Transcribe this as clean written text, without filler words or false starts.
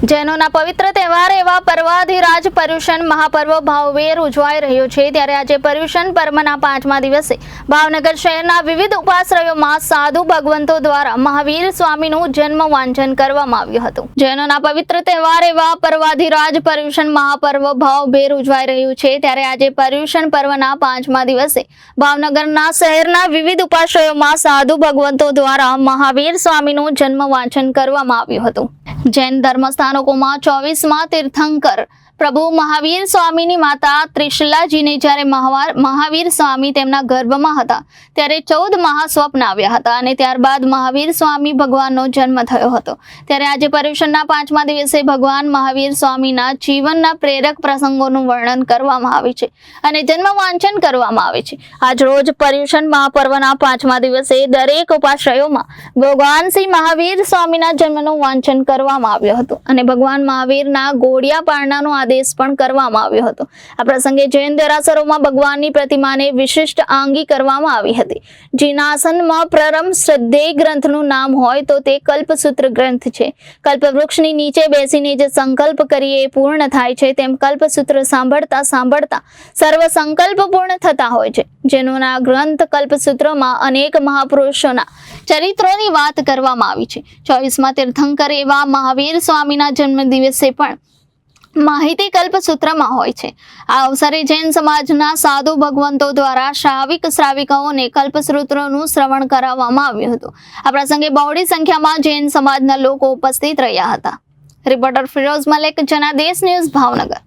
જૈનોના પવિત્ર તહેવાર એવા પર્વાધિરાજ પર્યુષણ મહાપર્વ ભાવભેર ઉજવાઈ રહ્યો છે ત્યારે આજે પર્યુષણ પર્વના 5મા દિવસે ભાવનગર શહેરના વિવિધ ઉપાશ્રયોમાં સાધુ ભગવંતો દ્વારા મહાવીર સ્વામીનું જન્મ વાંચન કરવામાં આવ્યું હતું। જૈનોના પવિત્ર તહેવાર એવા પર્વાધિરાજ પર્યુષણ મહાપર્વ ભાવભેર ઉજવાઈ રહ્યું છે ત્યારે આજે પર્યુષણ પર્વના 5મા દિવસે ભાવનગરના શહેરના વિવિધ ઉપાશ્રયોમાં સાધુ ભગવંતો દ્વારા મહાવીર સ્વામીનું જન્મ વાંચન કરવામાં આવ્યું હતું। જૈન ધર્મસ્થાનકોમાં 24મા તીર્થંકર પ્રભુ મહાવીર સ્વામીની માતા ત્રિશલાજીને જ્યારે મહાવીર સ્વામી તેમના ગર્ભમાં હતા ત્યારે 14 મહાસ્વપ્ન આવ્યા હતા અને ત્યારબાદ મહાવીર સ્વામી ભગવાનનો જન્મ થયો હતો। ત્યારે આજે પર્યુષણના 5મા દિવસે ભગવાન મહાવીર સ્વામીના જીવનના પ્રેરક પ્રસંગોનું વર્ણન કરવામાં આવે છે અને જન્મ વાંચન કરવામાં આવે છે। આજ રોજ પર્યુષણ મહાપર્વના 5મા દિવસે દરેક ઉપાશ્રયોમાં ભગવાન શ્રી મહાવીર સ્વામીના જન્મનું વાંચન કરવામાં આવ્યું હતું અને ભગવાન મહાવીરના ગોળિયા પાળનાનો આદેશ પણ કરવામાં આવ્યો હતો। આ પ્રસંગે જૈન દેરાસરોમાં ભગવાનની પ્રતિમાને વિશિષ્ટ આંગી કરવામાં આવી હતી। જીનાસનમાં પરમ શ્રદ્ધેય ગ્રંથનું નામ હોય તો તે કલ્પસૂત્ર ગ્રંથ છે। કલ્પવૃક્ષની નીચે બેસીને જે સંકલ્પ કરીએ એ પૂર્ણ થાય છે તેમ કલ્પસૂત્ર સાંભળતા સાંભળતા સર્વ સંકલ્પ પૂર્ણ થતા હોય છે। જેનોના ગ્રંથ કલ્પસૂત્રમાં અનેક મહાપુરુષોના ચરિત્રોની વાત કરવામાં આવી છે। 24મા તીર્થંકર એવા મહાવીર સ્વામીના જન્મ દિવસે પણ માહિતી કલ્પસૂત્રમાં હોય છે। આ અવસરે જૈન સમાજના સાધુ ભગવંતો દ્વારા શ્રાવિકાઓને કલ્પસૂત્રોનું શ્રવણ કરાવવામાં આવ્યું હતું। આ પ્રસંગે બહોળી સંખ્યામાં જૈન સમાજના લોકો ઉપસ્થિત રહ્યા હતા। Reporter Firoz Malek, Janadesh News, Bhavnagar.